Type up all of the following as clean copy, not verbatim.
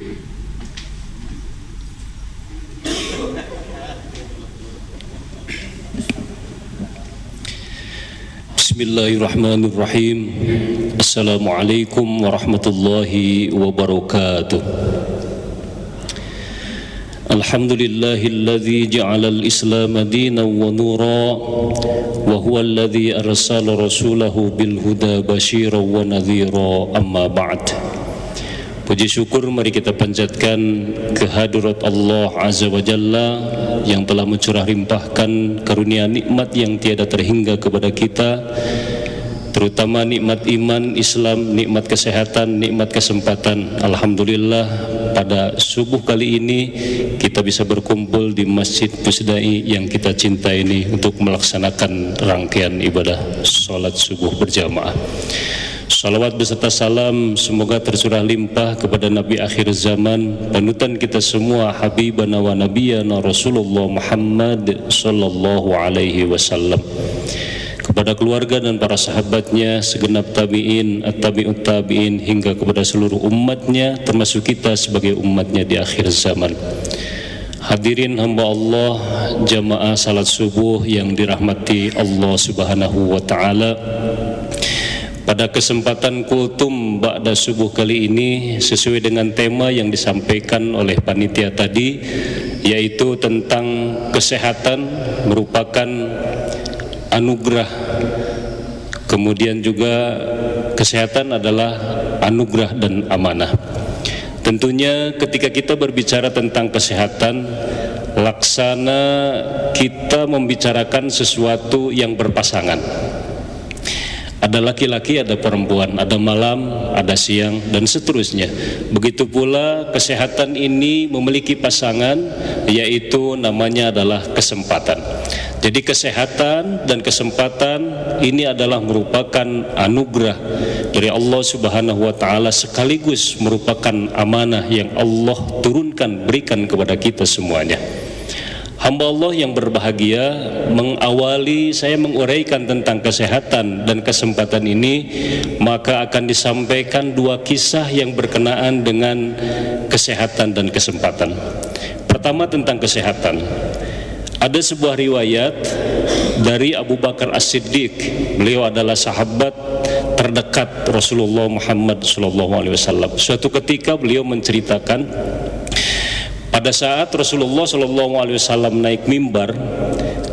Bismillahirrahmanirrahim. Assalamualaikum warahmatullahi wabarakatuh. Alhamdulillahilladzi ja'alal Islam dinan wa nura wa huwa alladzi arsala rasulahu bil huda basyiran wa nadhira, amma ba'd. Puji syukur mari kita panjatkan kehadirat Allah Azza wa Jalla yang telah mencurah limpahkan karunia nikmat yang tiada terhingga kepada kita, terutama nikmat iman, Islam, nikmat kesehatan, nikmat kesempatan. Alhamdulillah pada subuh kali ini kita bisa berkumpul di Masjid Pusdai yang kita cinta ini untuk melaksanakan rangkaian ibadah salat subuh berjamaah. Salawat beserta salam semoga tercurah limpah kepada Nabi akhir zaman, panutan kita semua, Habibana wa Nabiyana Rasulullah Muhammad sallallahu alaihi wasallam, kepada keluarga dan para sahabatnya, segenap tabi'in, at-tabi'ut tabi'in, hingga kepada seluruh umatnya, termasuk kita sebagai umatnya di akhir zaman. Hadirin hamba Allah, jamaah salat subuh yang dirahmati Allah subhanahu wa ta'ala, pada kesempatan kultum ba'da subuh kali ini sesuai dengan tema yang disampaikan oleh panitia tadi, yaitu tentang kesehatan merupakan anugerah, kemudian juga kesehatan adalah anugerah dan amanah. Tentunya ketika kita berbicara tentang kesehatan, laksana kita membicarakan sesuatu yang berpasangan. Ada laki-laki, ada perempuan, ada malam, ada siang, dan seterusnya. Begitu pula kesehatan ini memiliki pasangan, yaitu namanya adalah kesempatan. Jadi kesehatan dan kesempatan ini adalah merupakan anugerah dari Allah Subhanahu wa ta'ala, sekaligus merupakan amanah yang Allah turunkan, berikan kepada kita semuanya. Hamba Allah yang berbahagia, mengawali saya menguraikan tentang kesehatan dan kesempatan ini, maka akan disampaikan dua kisah yang berkenaan dengan kesehatan dan kesempatan. Pertama tentang kesehatan. Ada sebuah riwayat dari Abu Bakar As-Siddiq. Beliau adalah sahabat terdekat Rasulullah Muhammad SAW. Suatu ketika beliau menceritakan, pada saat Rasulullah SAW naik mimbar,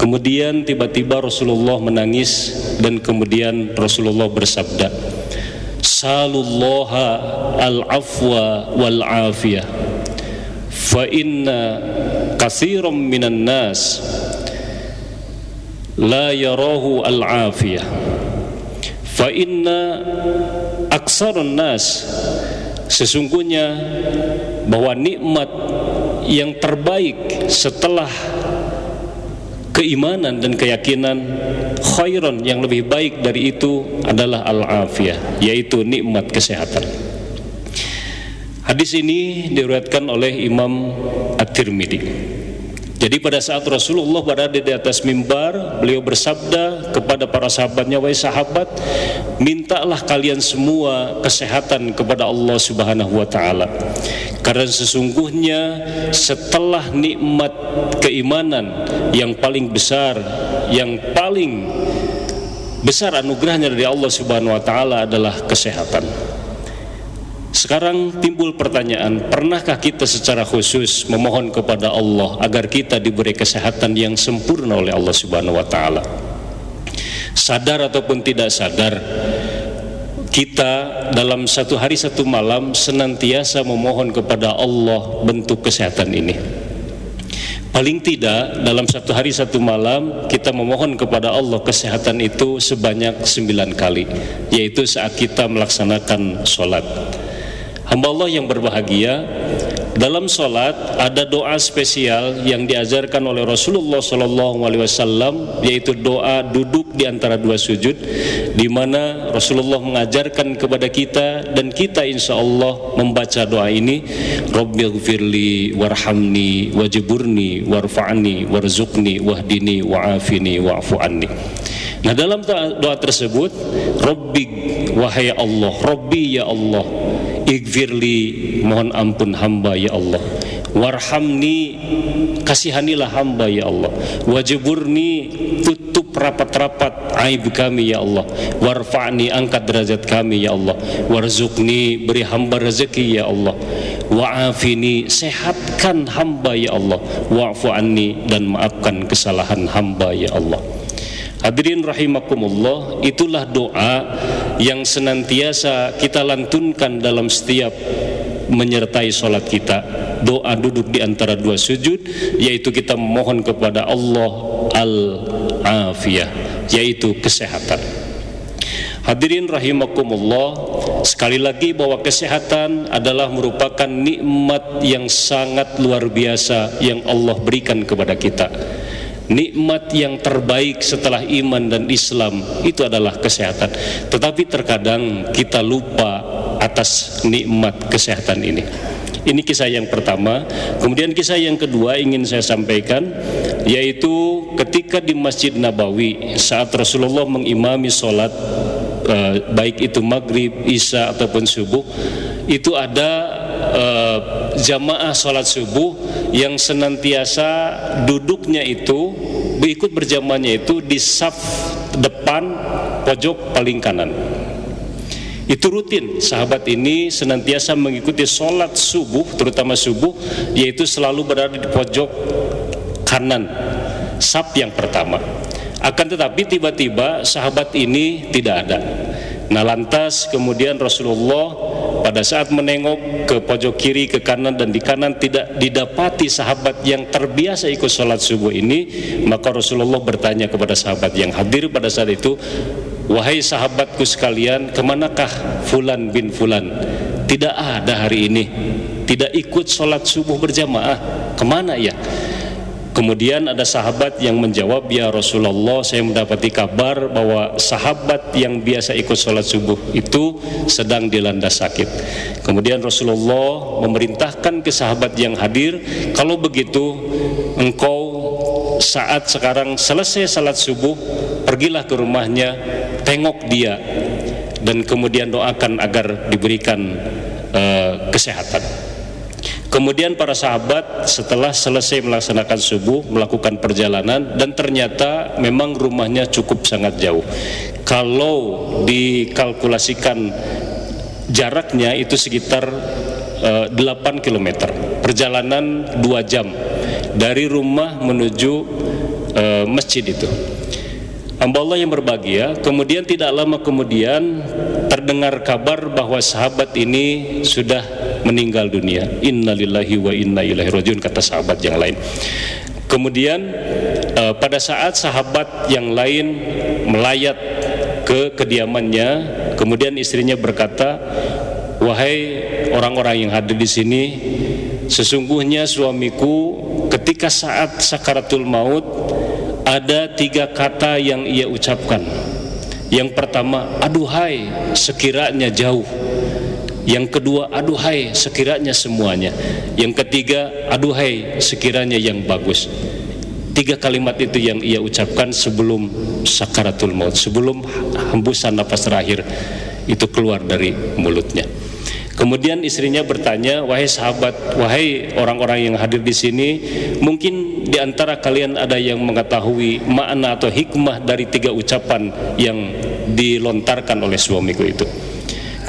kemudian tiba-tiba Rasulullah menangis dan kemudian Rasulullah bersabda, "Salullaha al-afwa wal-afiyah, fa inna katsiran minan nas la yarahu al-afiyah, fa inna aktsarun nas." Sesungguhnya bahwa nikmat yang terbaik setelah keimanan dan keyakinan, khairan, yang lebih baik dari itu adalah al-afiyah, yaitu nikmat kesehatan. Hadis ini diriwayatkan oleh Imam At-Tirmidzi. Jadi pada saat Rasulullah berada di atas mimbar, beliau bersabda kepada para sahabatnya, "Wahai sahabat, mintalah kalian semua kesehatan kepada Allah Subhanahu wa ta'ala, karena sesungguhnya setelah nikmat keimanan yang paling besar, yang paling besar anugerahnya dari Allah Subhanahu wa ta'ala adalah kesehatan." Sekarang timbul pertanyaan, pernahkah kita secara khusus memohon kepada Allah agar kita diberi kesehatan yang sempurna oleh Allah Subhanahu wa ta'ala? Sadar ataupun tidak sadar, kita dalam satu hari satu malam senantiasa memohon kepada Allah bentuk kesehatan ini. Paling tidak dalam satu hari satu malam kita memohon kepada Allah kesehatan itu sebanyak 9 kali, yaitu saat kita melaksanakan sholat. Hamba Allah yang berbahagia, dalam sholat ada doa spesial yang diajarkan oleh Rasulullah SAW, yaitu doa duduk di antara dua sujud, di mana Rasulullah mengajarkan kepada kita dan kita insya Allah membaca doa ini, Rabbighfirli warhamni wajburni warfa'ni warzuqni wahdini wa'afini wa'fu anni. Nah, dalam doa tersebut, Rabbi wahai Allah, Rabbi ya Allah, ighfirli, mohon ampun hamba ya Allah, warhamni, kasihanilah hamba ya Allah, wajburni, tutup rapat-rapat aib kami ya Allah, warfa'ni, angkat derajat kami ya Allah, warzuqni, beri hamba rezeki ya Allah, wa'afini, sehatkan hamba ya Allah, wa'fu anni, dan maafkan kesalahan hamba ya Allah. Hadirin rahimakumullah, itulah doa yang senantiasa kita lantunkan dalam setiap menyertai sholat kita. Doa duduk di antara dua sujud, yaitu kita memohon kepada Allah al-afiyah, yaitu kesehatan. Hadirin rahimakumullah, sekali lagi bahwa kesehatan adalah merupakan nikmat yang sangat luar biasa yang Allah berikan kepada kita. Nikmat yang terbaik setelah iman dan Islam itu adalah kesehatan. Tetapi terkadang kita lupa atas nikmat kesehatan ini. Ini kisah yang pertama. Kemudian kisah yang kedua ingin saya sampaikan, yaitu ketika di Masjid Nabawi saat Rasulullah mengimami sholat, baik itu maghrib, isya ataupun subuh, itu ada jamaah sholat subuh yang senantiasa duduknya itu, ikut berjamaahnya itu di saf depan pojok paling kanan. Itu rutin, sahabat ini senantiasa mengikuti sholat subuh, terutama subuh, yaitu selalu berada di pojok kanan saf yang pertama. Akan tetapi tiba-tiba sahabat ini tidak ada. Nah lantas kemudian Rasulullah pada saat menengok ke pojok kiri, ke kanan, dan di kanan tidak didapati sahabat yang terbiasa ikut sholat subuh ini, maka Rasulullah bertanya kepada sahabat yang hadir pada saat itu, wahai sahabatku sekalian, kemanakah Fulan bin Fulan? Tidak ada hari ini, tidak ikut sholat subuh berjamaah, kemana ya? Kemudian ada sahabat yang menjawab, ya Rasulullah, saya mendapati kabar bahwa sahabat yang biasa ikut sholat subuh itu sedang dilanda sakit. Kemudian Rasulullah memerintahkan ke sahabat yang hadir, kalau begitu engkau saat sekarang selesai sholat subuh, pergilah ke rumahnya, tengok dia, dan kemudian doakan agar diberikan kesehatan. Kemudian para sahabat setelah selesai melaksanakan subuh melakukan perjalanan, dan ternyata memang rumahnya cukup sangat jauh. Kalau dikalkulasikan jaraknya itu sekitar 8 km, perjalanan 2 jam dari rumah menuju masjid itu. Hamba Allah yang berbahagia, kemudian tidak lama kemudian terdengar kabar bahwa sahabat ini sudah meninggal dunia. Innalillahi wa inna ilaihi rajiun, kata sahabat yang lain. Kemudian pada saat sahabat yang lain melayat ke kediamannya, kemudian istrinya berkata, wahai orang-orang yang hadir di sini, sesungguhnya suamiku ketika saat sakaratul maut ada 3 kata yang ia ucapkan. Yang pertama, aduhai sekiranya jauh. Yang kedua, aduhai sekiranya semuanya. Yang ketiga, aduhai sekiranya yang bagus. 3 kalimat itu yang ia ucapkan sebelum sakaratul maut, sebelum hembusan nafas terakhir itu keluar dari mulutnya. Kemudian istrinya bertanya, wahai sahabat, wahai orang-orang yang hadir di sini, mungkin di antara kalian ada yang mengetahui makna atau hikmah dari 3 ucapan yang dilontarkan oleh suamiku itu.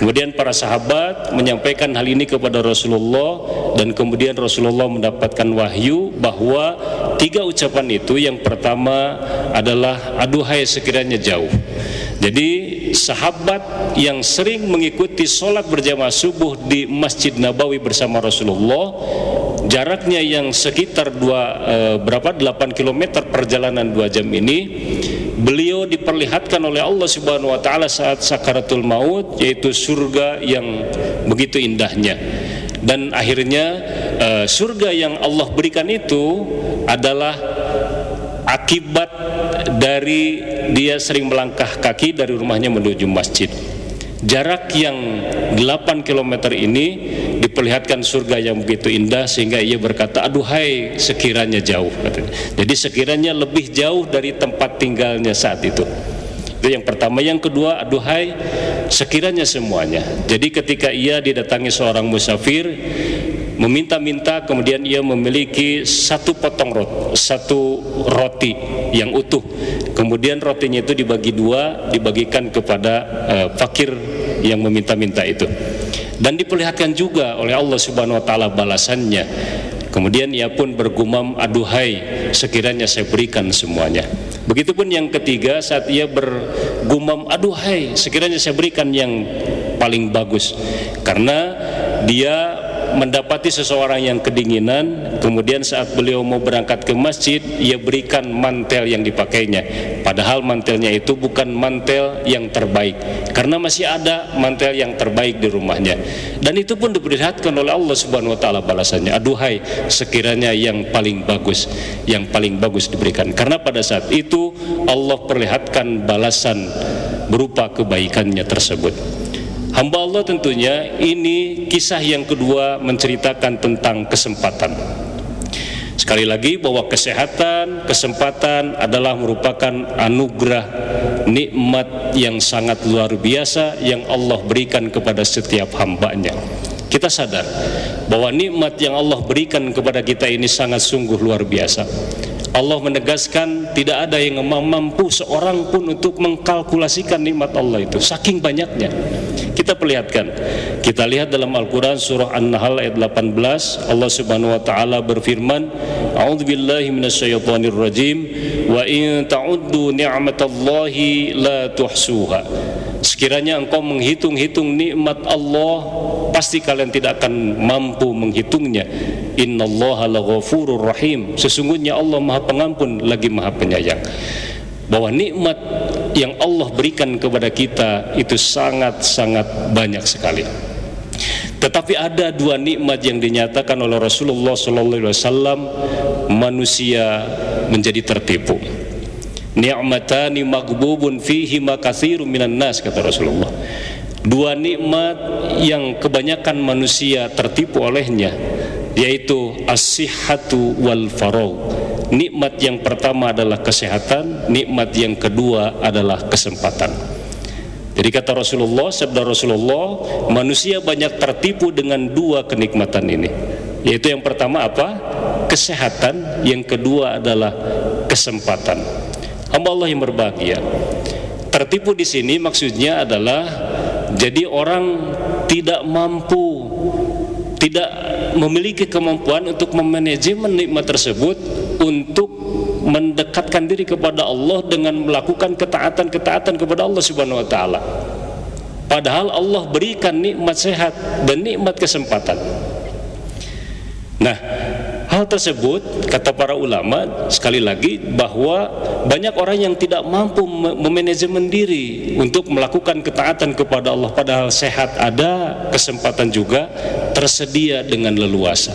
Kemudian para sahabat menyampaikan hal ini kepada Rasulullah, dan kemudian Rasulullah mendapatkan wahyu bahwa 3 ucapan itu, yang pertama adalah aduhai sekiranya jauh. Jadi sahabat yang sering mengikuti sholat berjamaah subuh di Masjid Nabawi bersama Rasulullah, jaraknya yang sekitar 8 km perjalanan 2 jam ini, beliau diperlihatkan oleh Allah Subhanahu wa taala saat sakaratul maut, yaitu surga yang begitu indahnya. Dan akhirnya surga yang Allah berikan itu adalah akibat dari dia sering melangkah kaki dari rumahnya menuju masjid. Jarak yang 8 km ini diperlihatkan surga yang begitu indah, sehingga ia berkata, aduhai sekiranya jauh, katanya. Jadi sekiranya lebih jauh dari tempat tinggalnya saat itu. Itu yang pertama. Yang kedua, aduhai sekiranya semuanya. Jadi ketika ia didatangi seorang musafir meminta-minta, kemudian ia memiliki satu roti yang utuh, kemudian rotinya itu dibagi dua, dibagikan kepada fakir yang meminta-minta itu, dan diperlihatkan juga oleh Allah Subhanahu wa taala balasannya. Kemudian ia pun bergumam, aduhai sekiranya saya berikan semuanya. Begitupun yang ketiga, saat ia bergumam, aduhai sekiranya saya berikan yang paling bagus, karena dia mendapati seseorang yang kedinginan, kemudian saat beliau mau berangkat ke masjid, ia berikan mantel yang dipakainya, padahal mantelnya itu bukan mantel yang terbaik, karena masih ada mantel yang terbaik di rumahnya. Dan itu pun diperlihatkan oleh Allah Subhanahu wa taala balasannya, aduhai sekiranya yang paling bagus diberikan, karena pada saat itu Allah perlihatkan balasan berupa kebaikannya tersebut. Hamba Allah tentunya ini kisah yang kedua menceritakan tentang kesempatan. Sekali lagi bahwa kesempatan adalah merupakan anugerah, nikmat yang sangat luar biasa yang Allah berikan kepada setiap hambanya. Kita sadar bahwa nikmat yang Allah berikan kepada kita ini sangat sungguh luar biasa. Allah menegaskan tidak ada yang mampu seorang pun untuk mengkalkulasikan nikmat Allah itu, saking banyaknya. Kita perlihatkan, kita lihat dalam Al-Quran surah An-Nahl ayat 18, Allah Subhanahu wa taala berfirman, a'udzubillahi minasyaitonir rajim, wa in ta'uddu ni'matallahi la tuhsuha. Sekiranya engkau menghitung-hitung nikmat Allah, pasti kalian tidak akan mampu menghitungnya. Innallaha laghafurur rahim. Sesungguhnya Allah Maha Pengampun lagi Maha Penyayang. Bahwa nikmat yang Allah berikan kepada kita itu sangat-sangat banyak sekali. Tetapi ada dua nikmat yang dinyatakan oleh Rasulullah SAW, manusia menjadi tertipu. Ni'matani maghbubun fihi ma katsirun minan nas, kata Rasulullah. Dua nikmat yang kebanyakan manusia tertipu olehnya, yaitu as-sihhatu wal faragh. Nikmat yang pertama adalah kesehatan, nikmat yang kedua adalah kesempatan. Jadi kata Rasulullah, sabda Rasulullah, manusia banyak tertipu dengan dua kenikmatan ini. Yaitu yang pertama apa? Kesehatan, yang kedua adalah kesempatan. Hamba Allah yang berbahagia. Tertipu di sini maksudnya adalah jadi orang tidak mampu, tidak memiliki kemampuan untuk memanajemen nikmat tersebut, untuk mendekatkan diri kepada Allah dengan melakukan ketaatan kepada Allah Subhanahu wa taala. Padahal Allah berikan nikmat sehat dan nikmat kesempatan. Nah, hal tersebut kata para ulama sekali lagi bahwa banyak orang yang tidak mampu memanajemen diri untuk melakukan ketaatan kepada Allah, padahal sehat ada, kesempatan juga tersedia dengan leluasa.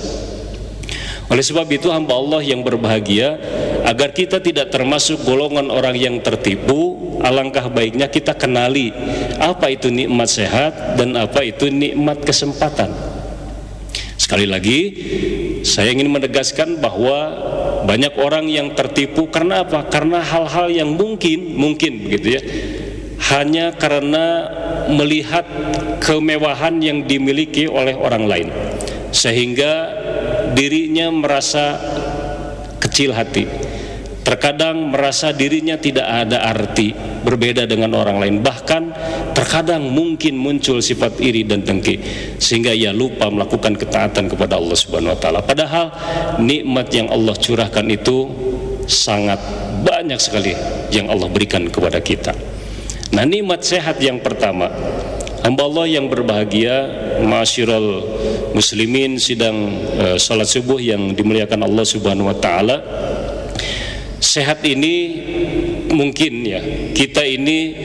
Oleh sebab itu hamba Allah yang berbahagia, agar kita tidak termasuk golongan orang yang tertipu, alangkah baiknya kita kenali apa itu nikmat sehat dan apa itu nikmat kesempatan. Sekali lagi saya ingin menegaskan bahwa banyak orang yang tertipu karena apa? Karena hal-hal yang mungkin begitu ya, hanya karena melihat kemewahan yang dimiliki oleh orang lain, sehingga dirinya merasa kecil hati, terkadang merasa dirinya tidak ada arti, berbeda dengan orang lain, bahkan terkadang mungkin muncul sifat iri dan dengki, sehingga ia lupa melakukan ketaatan kepada Allah Subhanahu wa taala. Padahal nikmat yang Allah curahkan itu sangat banyak sekali yang Allah berikan kepada kita. Nah, nikmat sehat yang pertama, hamba Allah yang berbahagia, ma'asyiral muslimin sidang salat subuh yang dimuliakan Allah Subhanahu wa taala. Sehat ini mungkin ya, kita ini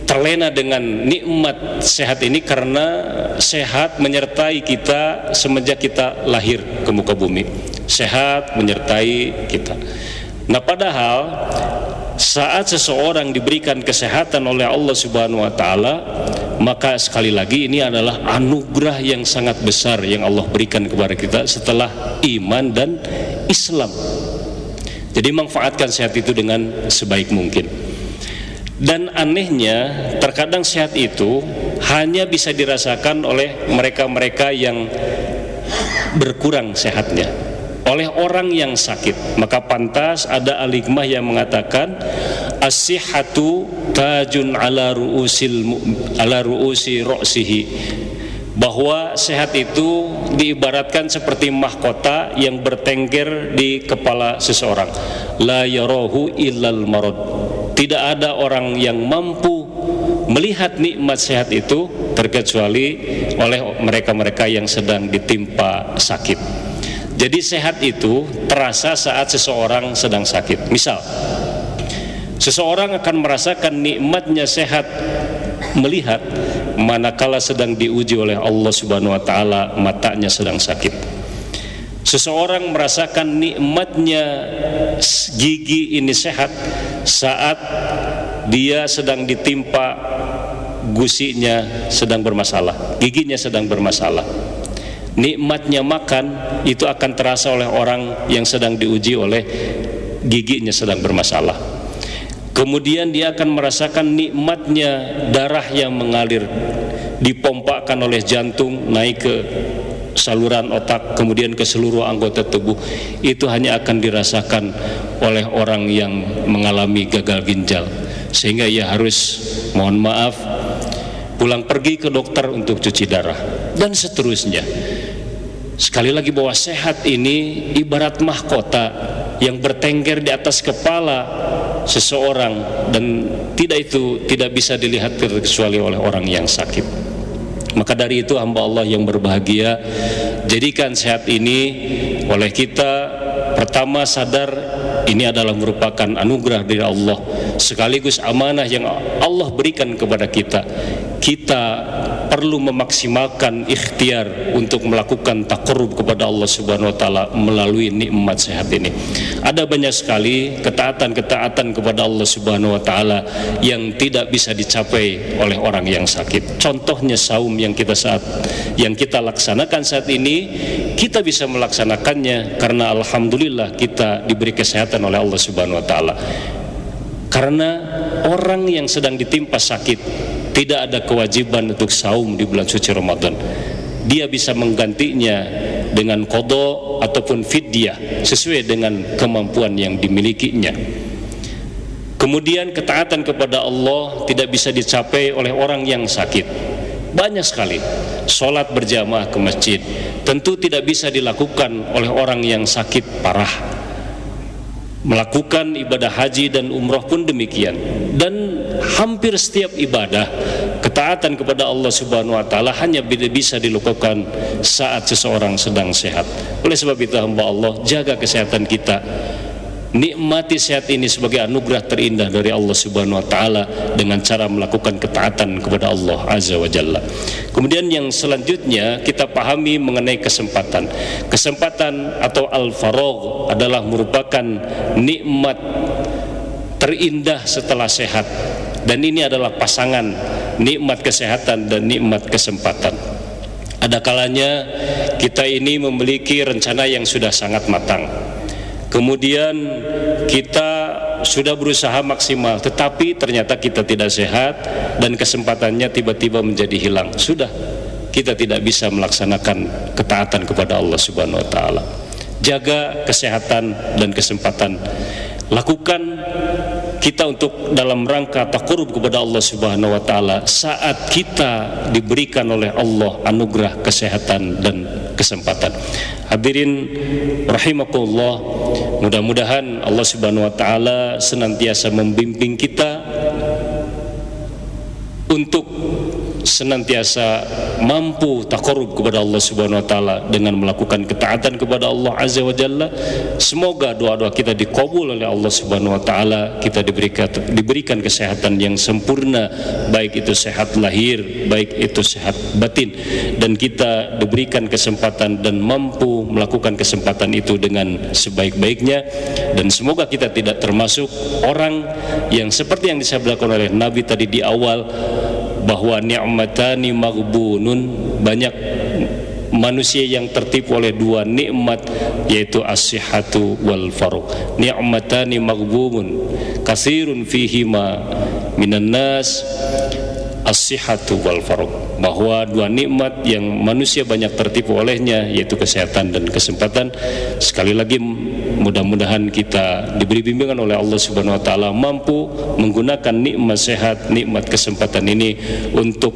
terlena dengan nikmat sehat ini karena sehat menyertai kita semenjak kita lahir ke muka bumi. Sehat menyertai kita. Nah, padahal saat seseorang diberikan kesehatan oleh Allah Subhanahu wa taala, maka sekali lagi ini adalah anugerah yang sangat besar yang Allah berikan kepada kita setelah iman dan Islam. Jadi manfaatkan sehat itu dengan sebaik mungkin. Dan anehnya, terkadang sehat itu hanya bisa dirasakan oleh mereka-mereka yang berkurang sehatnya, oleh orang yang sakit. Maka pantas ada al-hikmah yang mengatakan as-sihhatu tajun ala ru'usi ra'sihi, bahwa sehat itu diibaratkan seperti mahkota yang bertengger di kepala seseorang. La yarahu illal marad, tidak ada orang yang mampu melihat nikmat sehat itu terkecuali oleh mereka-mereka yang sedang ditimpa sakit. Jadi sehat itu terasa saat seseorang sedang sakit. Misal, seseorang akan merasakan nikmatnya sehat melihat manakala sedang diuji oleh Allah Subhanahu wa taala, matanya sedang sakit. Seseorang merasakan nikmatnya gigi ini sehat saat dia sedang ditimpa gusinya sedang bermasalah, giginya sedang bermasalah. Nikmatnya makan itu akan terasa oleh orang yang sedang diuji oleh giginya sedang bermasalah. Kemudian dia akan merasakan nikmatnya darah yang mengalir, dipompakan oleh jantung naik ke saluran otak, kemudian ke seluruh anggota tubuh. Itu hanya akan dirasakan oleh orang yang mengalami gagal ginjal, sehingga ia harus, mohon maaf, pulang pergi ke dokter untuk cuci darah, dan seterusnya. Sekali lagi, bahwa sehat ini ibarat mahkota yang bertengger di atas kepala seseorang, dan tidak bisa dilihat kecuali oleh orang yang sakit. Maka dari itu, hamba Allah yang berbahagia, jadikan sehat ini oleh kita pertama sadar ini adalah merupakan anugerah dari Allah, sekaligus amanah yang Allah berikan kepada kita. Kita perlu memaksimalkan ikhtiar untuk melakukan taqarrub kepada Allah Subhanahu wa taala melalui nikmat sehat ini. Ada banyak sekali ketaatan-ketaatan kepada Allah Subhanahu wa taala yang tidak bisa dicapai oleh orang yang sakit. Contohnya saum yang kita laksanakan saat ini, kita bisa melaksanakannya karena alhamdulillah kita diberi kesehatan oleh Allah Subhanahu wa taala. Karena orang yang sedang ditimpa sakit tidak ada kewajiban untuk saum di bulan suci Ramadan. Dia bisa menggantinya dengan qada ataupun fidyah sesuai dengan kemampuan yang dimilikinya. Kemudian ketaatan kepada Allah tidak bisa dicapai oleh orang yang sakit. Banyak sekali. Sholat berjamaah ke masjid tentu tidak bisa dilakukan oleh orang yang sakit parah. Melakukan ibadah haji dan umrah pun demikian. Dan hampir setiap ibadah ketaatan kepada Allah Subhanahu wa taala hanya bisa dilakukan saat seseorang sedang sehat. Oleh sebab itu, hamba Allah, jaga kesehatan kita. Nikmati sehat ini sebagai anugerah terindah dari Allah Subhanahu wa taala dengan cara melakukan ketaatan kepada Allah Azza wa Jalla. Kemudian yang selanjutnya kita pahami mengenai kesempatan. Kesempatan atau al-faragh adalah merupakan nikmat terindah setelah sehat, dan ini adalah pasangan nikmat kesehatan dan nikmat kesempatan. Ada kalanya kita ini memiliki rencana yang sudah sangat matang, kemudian kita sudah berusaha maksimal, tetapi ternyata kita tidak sehat dan kesempatannya tiba-tiba menjadi hilang. Sudah, kita tidak bisa melaksanakan ketaatan kepada Allah Subhanahu wa taala. Jaga kesehatan dan kesempatan. Lakukan kita untuk dalam rangka taqarrub kepada Allah Subhanahu wa taala saat kita diberikan oleh Allah anugerah kesehatan dan kesempatan. Hadirin rahimakumullah, mudah-mudahan Allah Subhanahu wa taala senantiasa membimbing kita untuk senantiasa mampu taqarrub kepada Allah Subhanahu wa taala dengan melakukan ketaatan kepada Allah Azza wa Jalla. Semoga doa-doa kita dikabul oleh Allah Subhanahu wa taala, kita diberikan kesehatan yang sempurna, baik itu sehat lahir, baik itu sehat batin, dan kita diberikan kesempatan dan mampu melakukan kesempatan itu dengan sebaik-baiknya. Dan semoga kita tidak termasuk orang yang seperti yang disabdakan oleh Nabi tadi di awal, bahwa ni'matani maghbunun, banyak manusia yang tertipu oleh dua nikmat, yaitu as-sihhatu wal faragh. Ni'matani maghbubun katsirun fihima minan nas, as-sihhatu wal faragh. Bahwa dua nikmat yang manusia banyak tertipu olehnya, yaitu kesehatan dan kesempatan. Sekali lagi, mudah-mudahan kita diberi bimbingan oleh Allah Subhanahu wa taala, mampu menggunakan nikmat sehat, nikmat kesempatan ini untuk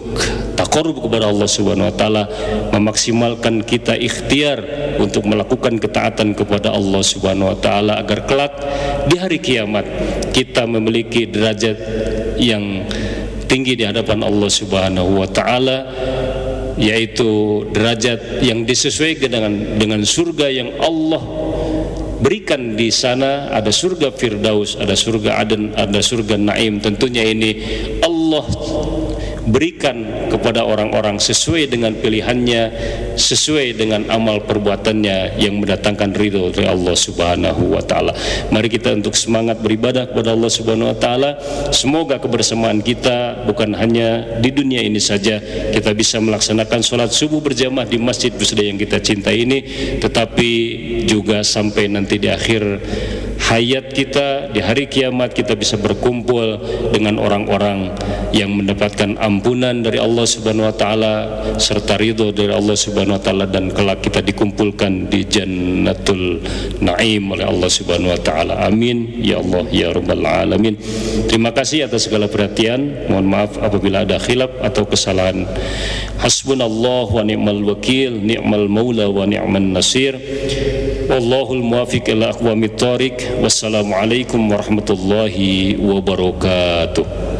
taqarrub kepada Allah Subhanahu wa taala, memaksimalkan kita ikhtiar untuk melakukan ketaatan kepada Allah Subhanahu wa taala, agar kelak di hari kiamat kita memiliki derajat yang tinggi di hadapan Allah Subhanahu wa taala, yaitu derajat yang disesuaikan dengan surga yang Allah berikan di sana. Ada surga Firdaus, ada surga Aden, ada surga Naim. Tentunya ini Allah berikan kepada orang-orang sesuai dengan pilihannya, sesuai dengan amal perbuatannya yang mendatangkan ridho dari Allah Subhanahu wa taala. Mari kita untuk semangat beribadah kepada Allah Subhanahu wa taala. Semoga kebersamaan kita bukan hanya di dunia ini saja, kita bisa melaksanakan sholat subuh berjamaah di Masjid Busda yang kita cintai ini, tetapi juga sampai nanti di akhir hayat kita, di hari kiamat kita bisa berkumpul dengan orang-orang yang mendapatkan ampunan dari Allah Subhanahu wa taala serta ridho dari Allah Subhanahu wa taala, dan kelak kita dikumpulkan di Jannatul Naim oleh Allah Subhanahu wa taala. Amin ya Allah ya rabbal alamin. Terima kasih atas segala perhatian. Mohon maaf apabila ada khilaf atau kesalahan. Hasbunallah wa ni'mal wakil, ni'mal maula wa ni'man nasir. Wallahul muwaffiq ila aqwamit thoriq. Wassalamualaikum warahmatullahi wabarakatuh.